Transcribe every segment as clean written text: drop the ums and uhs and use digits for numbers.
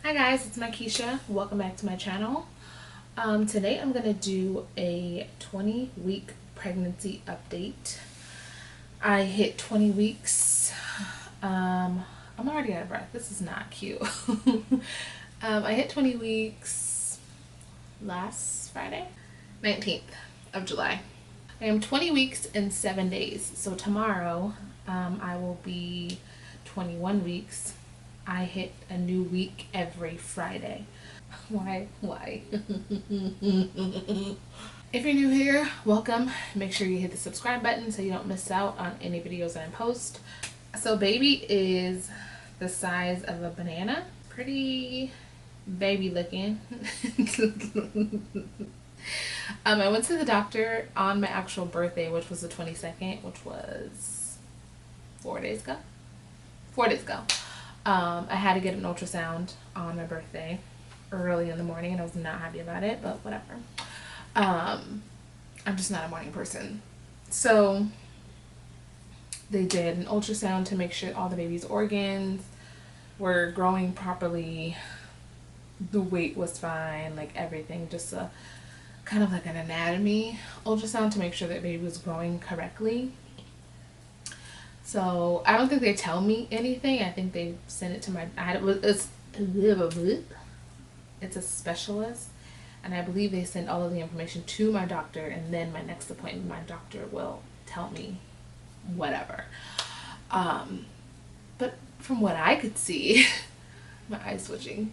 Hi guys, it's Keisha. Welcome back to my channel. Today I'm going to do a 20-week pregnancy update. I hit 20 weeks. I'm already out of breath. This is not cute. I hit 20 weeks last Friday, 19th of July. I am 20 weeks and 7 days. So tomorrow I will be 21 weeks. I hit a new week every Friday. Why? If you're new here, welcome. Make sure you hit the subscribe button so you don't miss out on any videos that I post. So baby is the size of a banana. Pretty baby looking. I went to the doctor on my actual birthday, which was the 22nd, which was 4 days ago. 4 days ago. I had to get an ultrasound on my birthday early in the morning, and I was not happy about it, but whatever. I'm just not a morning person. So they did an ultrasound to make sure all the baby's organs were growing properly. The weight was fine, like everything, just a kind of like an anatomy ultrasound to make sure that baby was growing correctly. So I don't think they tell me anything. I think they send it to my. It's a specialist, and I believe they send all of the information to my doctor, and then my next appointment, my doctor will tell me whatever. But from what I could see, my eyes switching.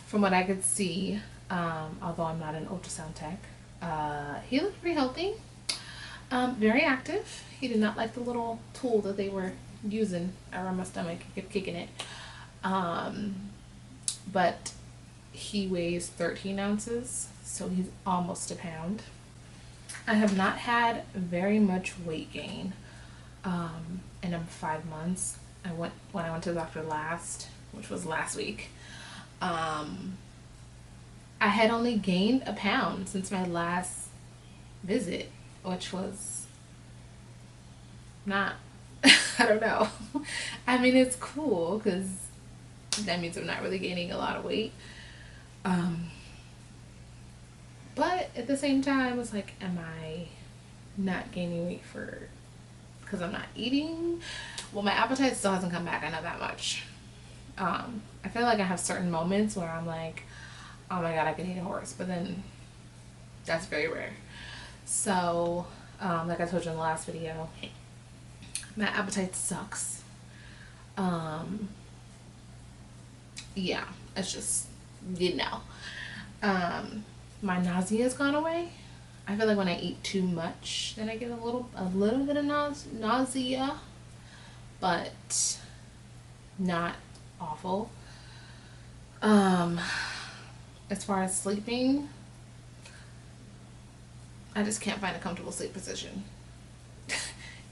From what I could see, although I'm not an ultrasound tech, he looked pretty healthy. Very active. He did not like the little tool that they were using around my stomach. He kept kicking it. But he weighs 13 ounces, so he's almost a pound. I have not had very much weight gain in 5 months. When I went to the doctor last, which was last week, I had only gained a pound since my last visit, which was not, I don't know. I mean, it's cool because that means I'm not really gaining a lot of weight. But at the same time, it's like, am I not gaining weight because I'm not eating? Well, my appetite still hasn't come back. I know that much. I feel like I have certain moments where I'm like, oh my god, I can eat a horse, but then that's very rare. So, like I told you in the last video, my appetite sucks. Yeah, it's just, my nausea has gone away. I feel like when I eat too much, then I get a little bit of nausea, but not awful. As far as sleeping, I just can't find a comfortable sleep position.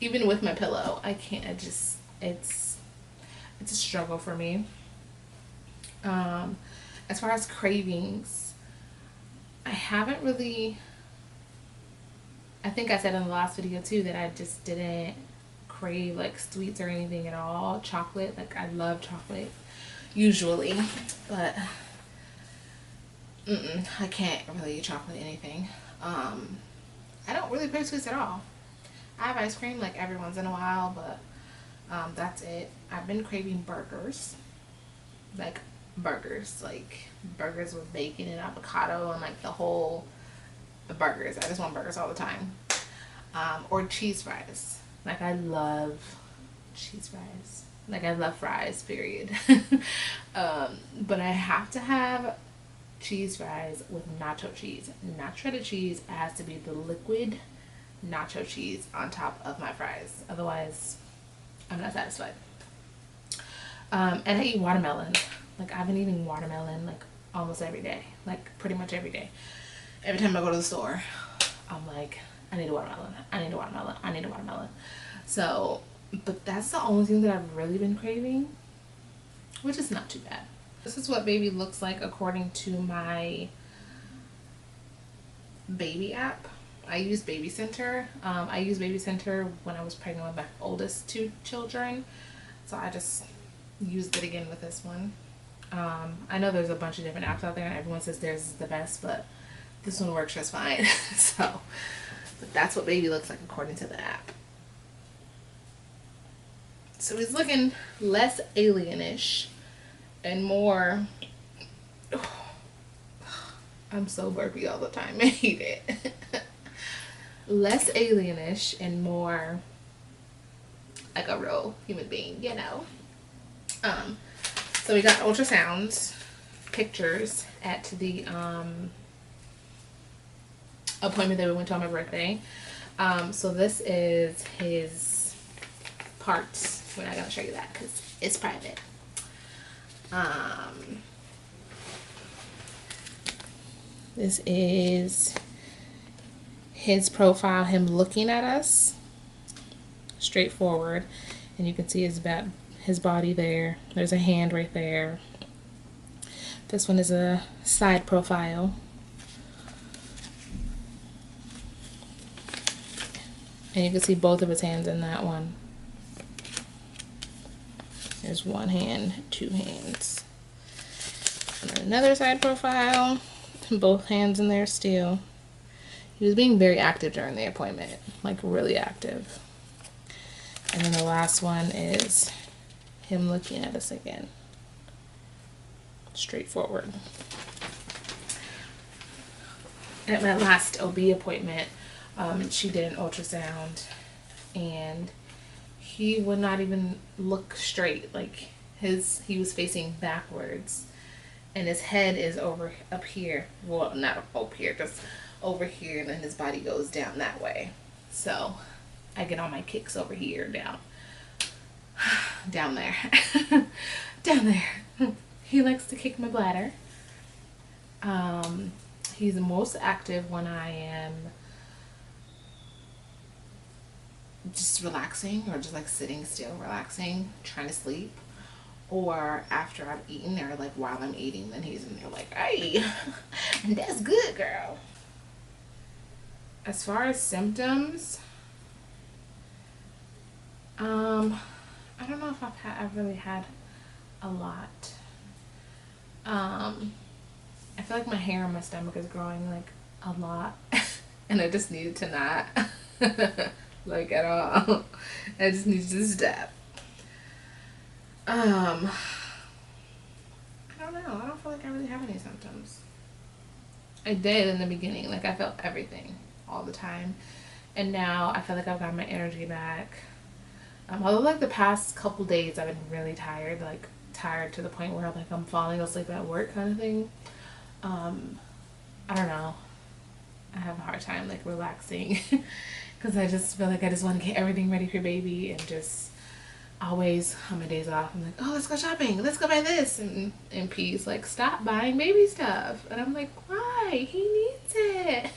Even with my pillow, I can't. It's a struggle for me. As far as cravings, I haven't really. I think I said in the last video too that I just didn't crave like sweets or anything at all. Chocolate, like I love chocolate usually, but I can't really eat chocolate anything. I don't really crave sweets at all. I have ice cream like every once in a while, but that's it. I've been craving burgers, like burgers with bacon and avocado and like the burgers. I just want burgers all the time. Or cheese fries. Like I love cheese fries. Like I love fries, period. But I have to have cheese fries with nacho cheese. Not shredded cheese. It has to be the liquid nacho cheese on top of my fries. Otherwise, I'm not satisfied. And I eat watermelon. Like I've been eating watermelon like almost every day. Like pretty much every day. Every time I go to the store, I'm like, I need a watermelon. I need a watermelon. I need a watermelon. So, but that's the only thing that I've really been craving, which is not too bad. This is what baby looks like according to my baby app. I use Baby Center. I used Baby Center when I was pregnant with my oldest two children. So I just used it again with this one. I know there's a bunch of different apps out there and everyone says theirs is the best, but this one works just fine. So, but that's what baby looks like according to the app. So he's looking less alienish and more, I'm so burpy all the time, I hate it. Less alienish and more like a real human being, you know. So we got ultrasounds, pictures at the appointment that we went to on my birthday. So this is his parts. We're not gonna show you that because it's private. This is his profile, him looking at us straightforward, and you can see his body there. There's a hand right there. This one is a side profile. And you can see both of his hands in that one. There's one hand, two hands. And then another side profile, both hands in there still. He was being very active during the appointment, like really active. And then the last one is him looking at us again. Straightforward. At my last OB appointment, she did an ultrasound and he would not even look straight. Like he was facing backwards and his head is up here. Well, not up here, just over here, and then his body goes down that way. So I get all my kicks over here, down there. Down there. He likes to kick my bladder. He's most active when I am just relaxing, or just like sitting still relaxing, trying to sleep, or after I've eaten, or like while I'm eating, then he's in there like, hey, that's good, girl. As far as symptoms, I don't know if I've really had a lot. I feel like my hair on my stomach is growing like a lot and I just needed to not like at all. I just needed to stop. I don't know. I don't feel like I really have any symptoms. I did in the beginning. Like I felt everything all the time. And now I feel like I've got my energy back. Although like the past couple days I've been really tired. Like tired to the point where like I'm falling asleep at work kind of thing. I don't know. I have a hard time like relaxing because I just feel like I just want to get everything ready for baby, and just always on my days off I'm like, oh, let's go shopping, let's go buy this, and P's like, stop buying baby stuff, and I'm like, why? He needs it.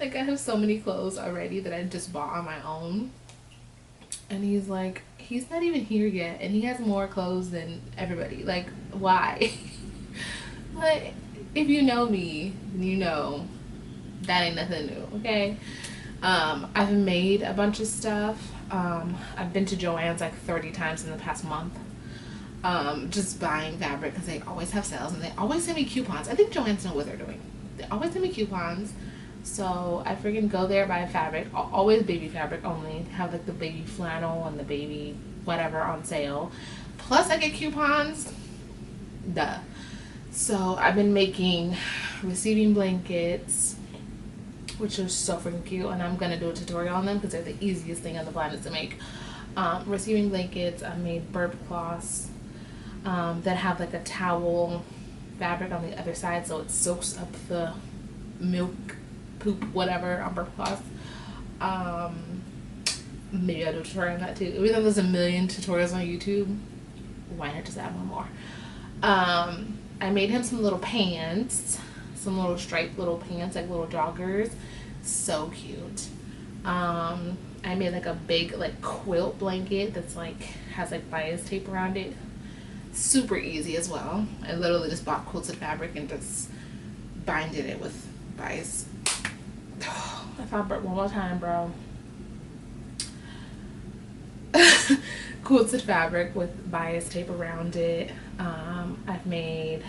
Like I have so many clothes already that I just bought on my own, and he's like, he's not even here yet and he has more clothes than everybody. Like, why? But if you know me, you know that ain't nothing new, okay? I've made a bunch of stuff. I've been to Joann's like 30 times in the past month, just buying fabric because they always have sales and they always send me coupons. I think Joann's know what they're doing. They always send me coupons, so I freaking go there, buy fabric, always baby fabric only, have like the baby flannel and the baby whatever on sale, plus I get coupons, duh. So I've been making receiving blankets, which are so freaking cute, and I'm gonna do a tutorial on them because they're the easiest thing on the planet to make. Receiving blankets. I made burp cloths that have like a towel fabric on the other side, so it soaks up the milk, poop, whatever on burp cloths. Maybe I'll do a tutorial on that too. Even though there's a million tutorials on YouTube, why not just add one more? I made him some little pants, some little striped little pants, like little joggers. So cute. I made like a big like quilt blanket that's like has like bias tape around it. Super easy as well. I literally just bought quilted fabric and just binded it with bias. If I burp one more time, bro. quilted fabric with bias tape around it. I've made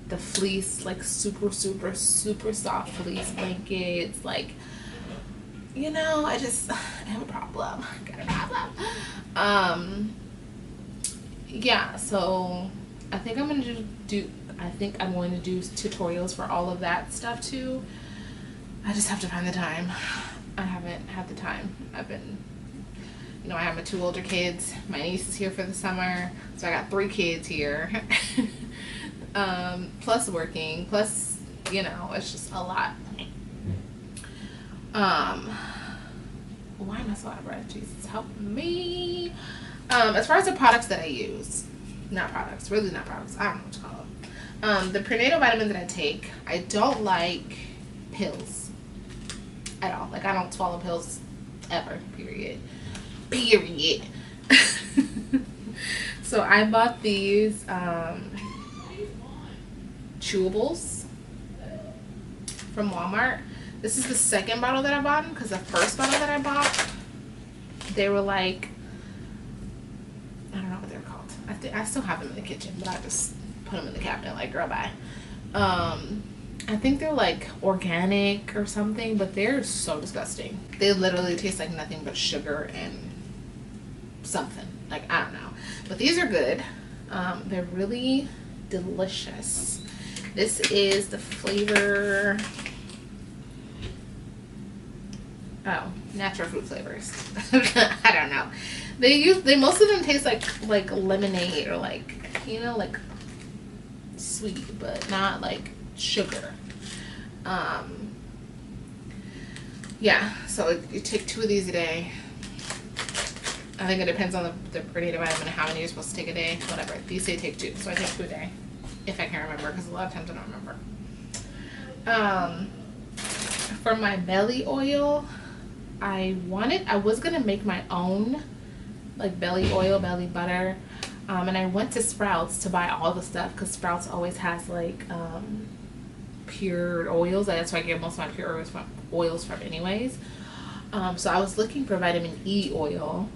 the fleece, like super soft fleece blankets. Like, you know, I have a problem. I got a problem. Yeah, so I think I'm going to do tutorials for all of that stuff too. I just have to find the time. I haven't had the time. I've been, you know, I have my 2 older kids. My niece is here for the summer, so I got 3 kids here. Plus working, plus, you know, it's just a lot. Why am I so out of breath? Jesus, help me. As far as the products that I use, not products, really not products, I don't know what to call them. The prenatal vitamins that I take, I don't like pills at all. Like, I don't swallow pills ever, period. So I bought these chewables from Walmart. This is the second bottle that I bought, because the first bottle that I bought, they were like, I don't know what they're called. I still have them in the kitchen, but I just put them in the cabinet like, girl, bye. I think they're like organic or something, but they're so disgusting. They literally taste like nothing but sugar and something. Like, I don't know. But these are good. They're really delicious. This is the flavor, natural fruit flavors. I don't know. They most of them taste like lemonade, or like, you know, like sweet, but not like sugar. Yeah, so you take 2 of these a day. I think it depends on the prenatal vitamin and how many you're supposed to take a day, whatever. These say take 2, so I take 2 a day, if I can remember, because a lot of times I don't remember. For my belly oil, I was gonna make my own, like, belly oil, belly butter, and I went to Sprouts to buy all the stuff, because Sprouts always has like pure oils. That's where I get most of my pure oils from anyways. So I was looking for vitamin E oil,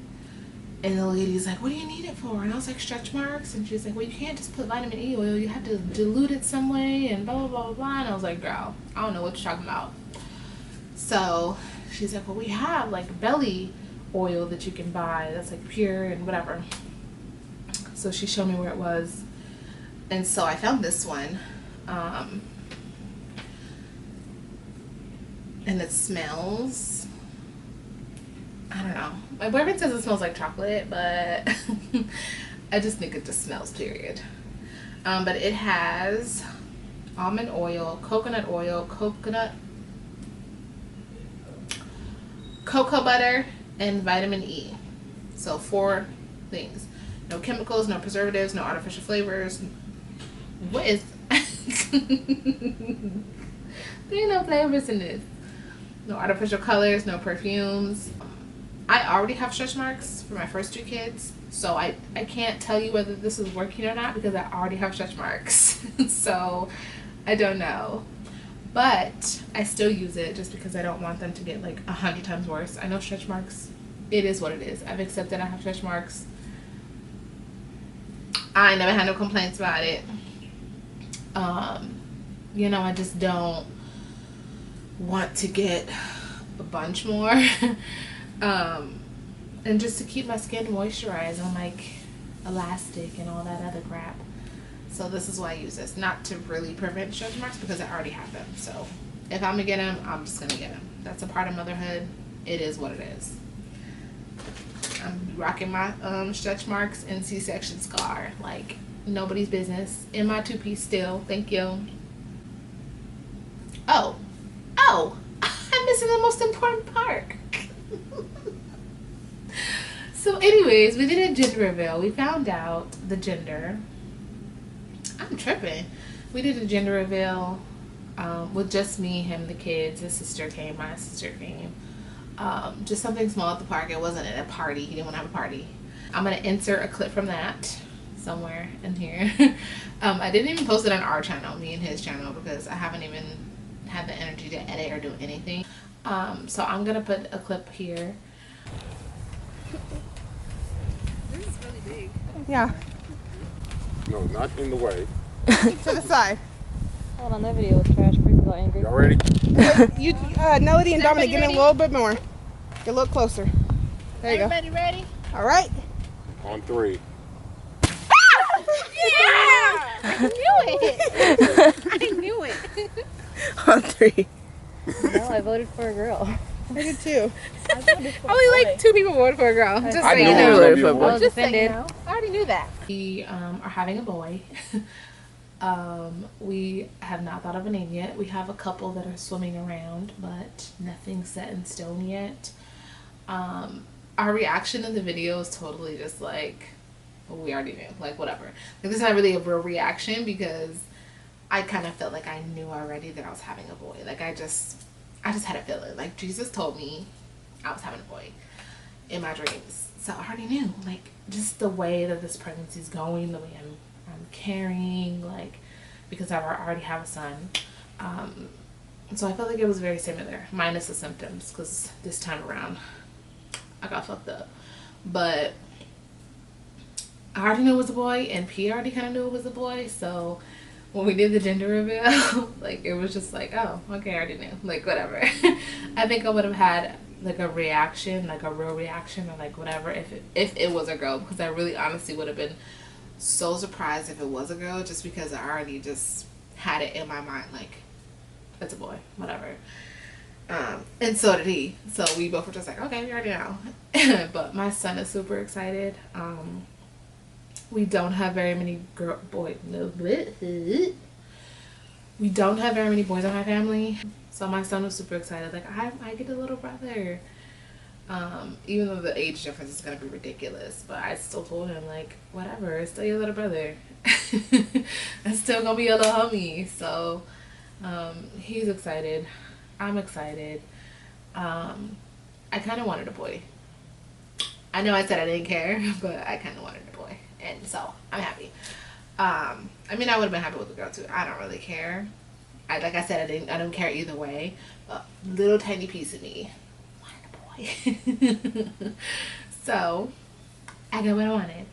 and the lady's like, what do you need it for? And I was like, stretch marks. And she's like, well, you can't just put vitamin E oil, you have to dilute it some way, and blah blah blah blah. And I was like, girl, I don't know what you're talking about. So she's like, well, we have like belly oil that you can buy that's like pure and whatever. So she showed me where it was, and so I found this one, and it smells, I don't know, my boyfriend says it smells like chocolate, but I just think it just smells, period. But it has almond oil, coconut oil, cocoa butter, and vitamin E. So 4 things. No chemicals, no preservatives, no artificial flavors. What is there ain't no flavors in this. No artificial colors, no perfumes. I already have stretch marks for my first 2 kids, so I can't tell you whether this is working or not, because I already have stretch marks. So I don't know. But I still use it just because I don't want them to get like 100 times worse. I know stretch marks, it is what it is. I've accepted I have stretch marks. I never had no complaints about it. You know, I just don't want to get a bunch more. And just to keep my skin moisturized and like elastic and all that other crap. So this is why I use this, not to really prevent stretch marks, because I already have them. So if I'm gonna get them, I'm just gonna get them. That's a part of motherhood. It is what it is. I'm rocking my stretch marks and C-section scar like nobody's business. In my 2-piece still. Thank you. Oh, I'm missing the most important part. So anyways, we did a gender reveal. We found out the gender. I'm tripping. We did a gender reveal with just me, him, the kids. His sister came, my sister came. Just something small at the park. It wasn't at a party. He didn't want to have a party. I'm going to insert a clip from that somewhere in here. I didn't even post it on our channel, me and his channel, because I haven't even had the energy to edit or do anything. So I'm going to put a clip here. Yeah. No, not in the way. To the side. Hold on, that video was trash. Please go angry. Y'all ready? You, Melody and Dominic, get in a little bit more. Get a little closer. There you Everybody go. ready? All right. On 3. Yeah! I knew it. I knew it. On 3. No, I voted for a girl. I did too. Only like 2 people voted for a girl. Just so I you knew it know. was gonna be a I boy. was Just so you offended. know. I already knew that. We are having a boy. We have not thought of a name yet. We have a couple that are swimming around, but nothing's set in stone yet. Our reaction in the video is totally just like, well, we already knew, like whatever. Like, this is not really a real reaction because I kind of felt like I knew already that I was having a boy. Like I just had a feeling. Like Jesus told me I was having a boy in my dreams, so I already knew. Like just the way that this pregnancy is going, the way I'm carrying, like because I already have a son. So I felt like it was very similar, minus the symptoms, because this time around I got fucked up. But I already knew it was a boy, and P already kind of knew it was a boy. So when we did the gender reveal, like it was just like, oh, okay, I already knew. Like whatever. I think I would have had like a reaction, like a real reaction, or like whatever, if it was a girl, because I really honestly would have been so surprised if it was a girl, just because I already just had it in my mind like it's a boy, whatever. And so did he. So we both were just like, okay, we already know. But my son is super excited. We don't have very many we don't have very many boys in my family. So my son was super excited. Like I get a little brother. Even though the age difference is gonna be ridiculous, but I still told him like, whatever, it's still your little brother. It's still gonna be a little homie. So he's excited. I'm excited. I kind of wanted a boy. I know I said I didn't care, but I kind of wanted a boy, and so I'm happy. I mean, I would have been happy with a girl too. I don't really care. Like I said, I don't care either way. A little tiny piece of me wanted a boy. So I got what I wanted.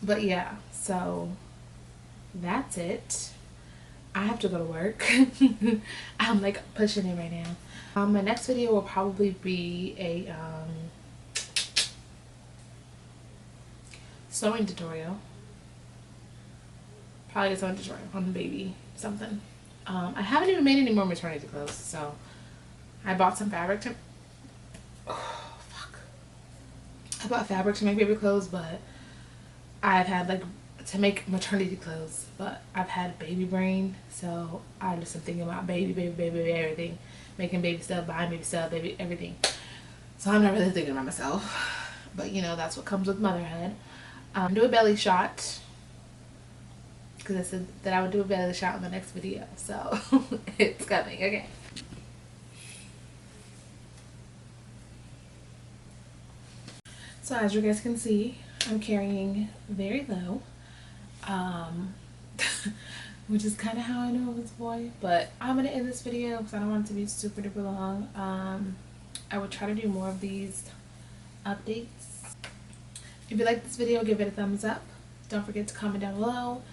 But yeah, so that's it. I have to go to work. I'm like pushing it right now. My next video will probably be a sewing tutorial. Probably a sewing tutorial on the baby something. I haven't even made any more maternity clothes, so I bought some fabric to I bought fabric to make baby clothes, but I've had like to make maternity clothes, but I've had baby brain, so I just am thinking about baby, everything, making baby stuff, buying baby stuff, baby everything. So I'm not really thinking about myself, but you know, that's what comes with motherhood. Do a belly shot, because I said that I would do a belly shot in the next video, so it's coming. Okay. So as you guys can see, I'm carrying very low, which is kind of how I knew it was a boy. But I'm gonna end this video because I don't want it to be super duper long. I would try to do more of these updates. If you like this video, give it a thumbs up. Don't forget to comment down below,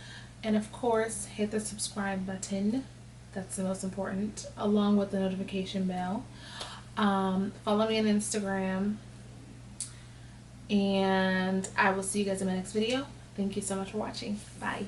and of course hit the subscribe button. That's the most important, along with the notification bell. Follow me on Instagram, and I will see you guys in my next video. Thank you so much for watching. Bye.